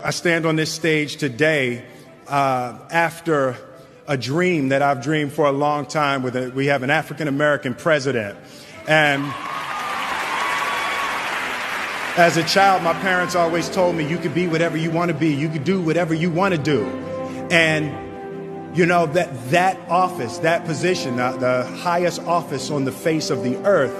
I stand on this stage today after a dream that I've dreamed for a long time. We have an African-American president. And as a child, my parents always told me, you could be whatever you want to be. You could do whatever you want to do. And, you know, that office, that position, the highest office on the face of the earth,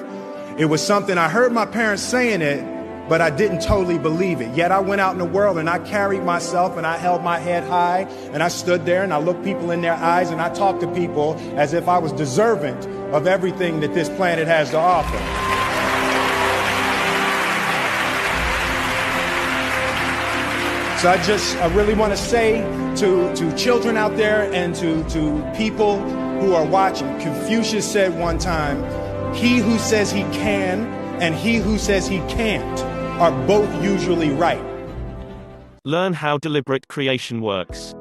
it was something I heard my parents saying it, but I didn't totally believe it. Yet I went out in the world and I carried myself and I held my head high and I stood there and I looked people in their eyes and I talked to people as if I was deserving of everything that this planet has to offer. So I really want to say to children out there and to people who are watching, Confucius said one time, he who says he can and he who says he can't are both usually right. Learn how deliberate creation works.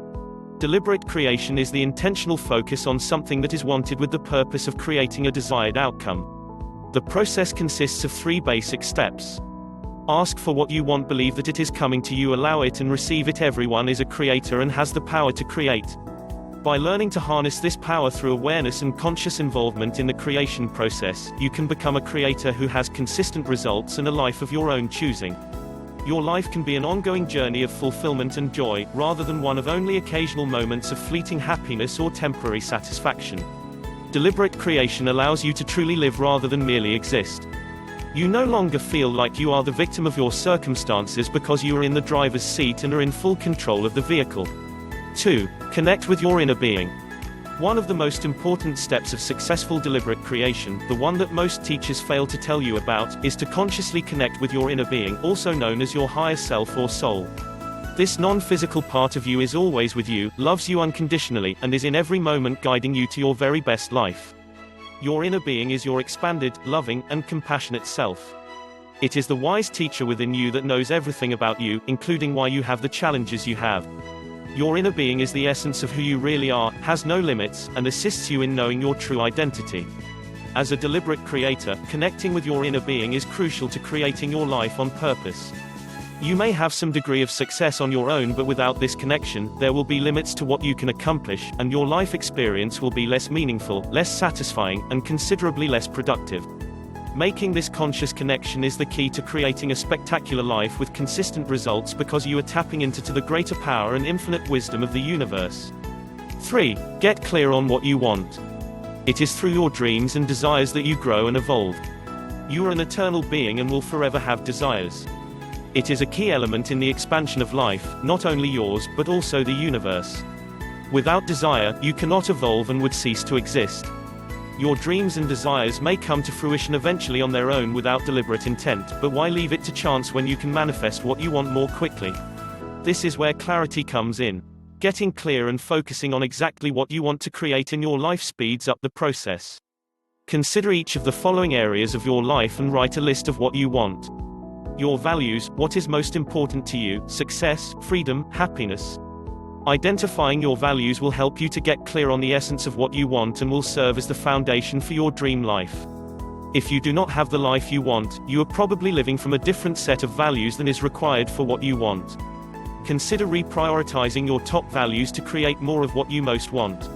Deliberate creation is the intentional focus on something that is wanted with the purpose of creating a desired outcome. The process consists of 3 basic steps. Ask for what you want, believe that it is coming to you, allow it and receive it. Everyone is a creator and has the power to create. By learning to harness this power through awareness and conscious involvement in the creation process, you can become a creator who has consistent results and a life of your own choosing. Your life can be an ongoing journey of fulfillment and joy, rather than one of only occasional moments of fleeting happiness or temporary satisfaction. Deliberate creation allows you to truly live rather than merely exist. You no longer feel like you are the victim of your circumstances because you are in the driver's seat and are in full control of the vehicle. 2. Connect with your inner being. One of the most important steps of successful deliberate creation, the one that most teachers fail to tell you about, is to consciously connect with your inner being, also known as your higher self or soul. This non-physical part of you is always with you, loves you unconditionally, and is in every moment guiding you to your very best life. Your inner being is your expanded, loving, and compassionate self. It is the wise teacher within you that knows everything about you, including why you have the challenges you have. Your inner being is the essence of who you really are, has no limits, and assists you in knowing your true identity. As a deliberate creator, connecting with your inner being is crucial to creating your life on purpose. You may have some degree of success on your own, but without this connection, there will be limits to what you can accomplish, and your life experience will be less meaningful, less satisfying, and considerably less productive. Making this conscious connection is the key to creating a spectacular life with consistent results, because you are tapping into the greater power and infinite wisdom of the universe. 3. Get clear on what you want. It is through your dreams and desires that you grow and evolve. You are an eternal being and will forever have desires. It is a key element in the expansion of life, not only yours, but also the universe. Without desire, you cannot evolve and would cease to exist. Your dreams and desires may come to fruition eventually on their own without deliberate intent, but why leave it to chance when you can manifest what you want more quickly? This is where clarity comes in. Getting clear and focusing on exactly what you want to create in your life speeds up the process. Consider each of the following areas of your life and write a list of what you want. Your values, what is most important to you, success, freedom, happiness. Identifying your values will help you to get clear on the essence of what you want and will serve as the foundation for your dream life. If you do not have the life you want, you are probably living from a different set of values than is required for what you want. Consider reprioritizing your top values to create more of what you most want.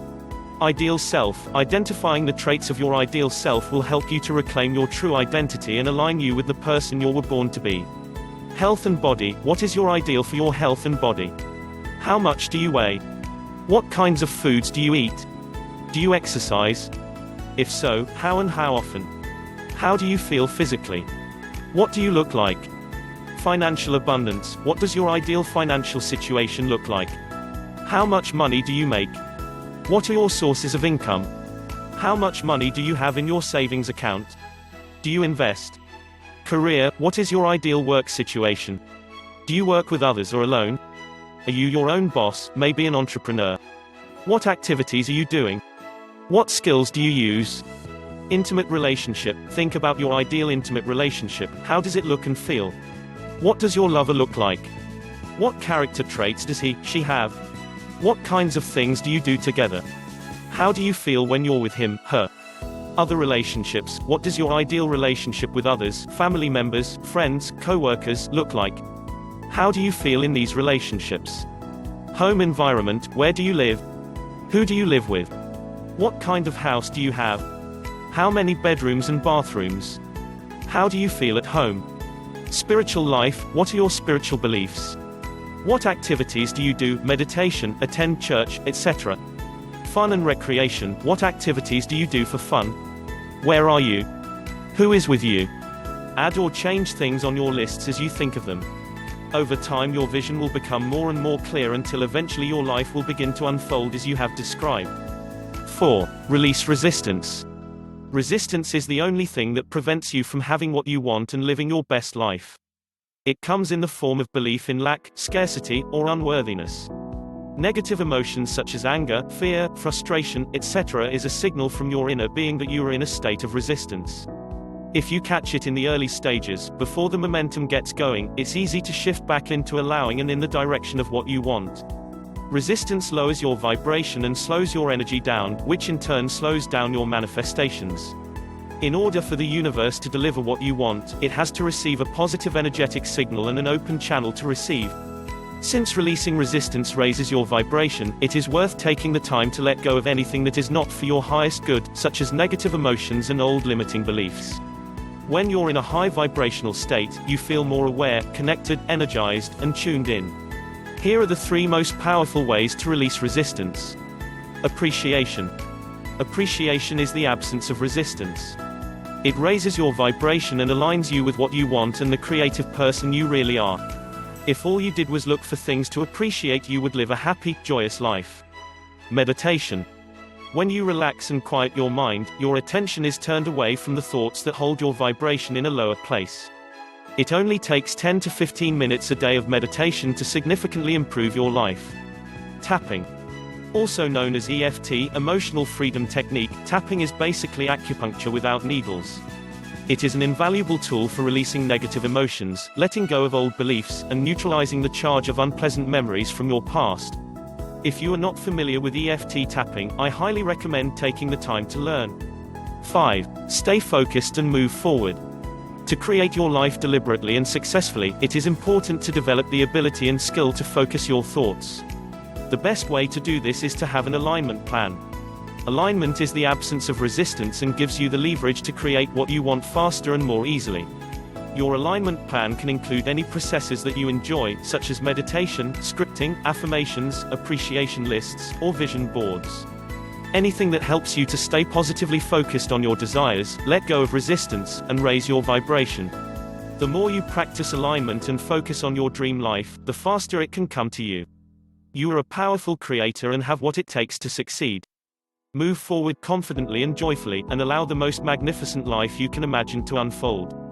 Ideal self. Identifying the traits of your ideal self will help you to reclaim your true identity and align you with the person you were born to be. Health and body. What is your ideal for your health and body? How much do you weigh? What kinds of foods do you eat? Do you exercise? If so, how and how often? How do you feel physically? What do you look like? Financial abundance. What does your ideal financial situation look like? How much money do you make? What are your sources of income? How much money do you have in your savings account? Do you invest? Career. What is your ideal work situation? Do you work with others or alone? Are you your own boss, maybe an entrepreneur? What activities are you doing? What skills do you use? Intimate relationship. Think about your ideal intimate relationship. How does it look and feel? What does your lover look like? What character traits does he, she have? What kinds of things do you do together? How do you feel when you're with him, her? Other relationships. What does your ideal relationship with others, family members, friends, co-workers, look like? How do you feel in these relationships? Home environment, where do you live? Who do you live with? What kind of house do you have? How many bedrooms and bathrooms? How do you feel at home? Spiritual life, what are your spiritual beliefs? What activities do you do, meditation, attend church, etc.? Fun and recreation, what activities do you do for fun? Where are you? Who is with you? Add or change things on your lists as you think of them. Over time your vision will become more and more clear until eventually your life will begin to unfold as you have described. 4. Release resistance. Resistance is the only thing that prevents you from having what you want and living your best life. It comes in the form of belief in lack, scarcity, or unworthiness. Negative emotions such as anger, fear, frustration, etc. is a signal from your inner being that you are in a state of resistance. If you catch it in the early stages, before the momentum gets going, it's easy to shift back into allowing and in the direction of what you want. Resistance lowers your vibration and slows your energy down, which in turn slows down your manifestations. In order for the universe to deliver what you want, it has to receive a positive energetic signal and an open channel to receive. Since releasing resistance raises your vibration, it is worth taking the time to let go of anything that is not for your highest good, such as negative emotions and old limiting beliefs. When you're in a high vibrational state, you feel more aware, connected, energized, and tuned in. Here are the 3 most powerful ways to release resistance. Appreciation. Appreciation is the absence of resistance. It raises your vibration and aligns you with what you want and the creative person you really are. If all you did was look for things to appreciate, you would live a happy, joyous life. Meditation. When you relax and quiet your mind, your attention is turned away from the thoughts that hold your vibration in a lower place. It only takes 10 to 15 minutes a day of meditation to significantly improve your life. Tapping. Also known as EFT, Emotional Freedom Technique, tapping is basically acupuncture without needles. It is an invaluable tool for releasing negative emotions, letting go of old beliefs, and neutralizing the charge of unpleasant memories from your past. If you are not familiar with EFT tapping, I highly recommend taking the time to learn. 5. Stay focused and move forward. To create your life deliberately and successfully, it is important to develop the ability and skill to focus your thoughts. The best way to do this is to have an alignment plan. Alignment is the absence of resistance and gives you the leverage to create what you want faster and more easily. Your alignment plan can include any processes that you enjoy, such as meditation, scripting, affirmations, appreciation lists, or vision boards. Anything that helps you to stay positively focused on your desires, let go of resistance, and raise your vibration. The more you practice alignment and focus on your dream life, the faster it can come to you. You are a powerful creator and have what it takes to succeed. Move forward confidently and joyfully, and allow the most magnificent life you can imagine to unfold.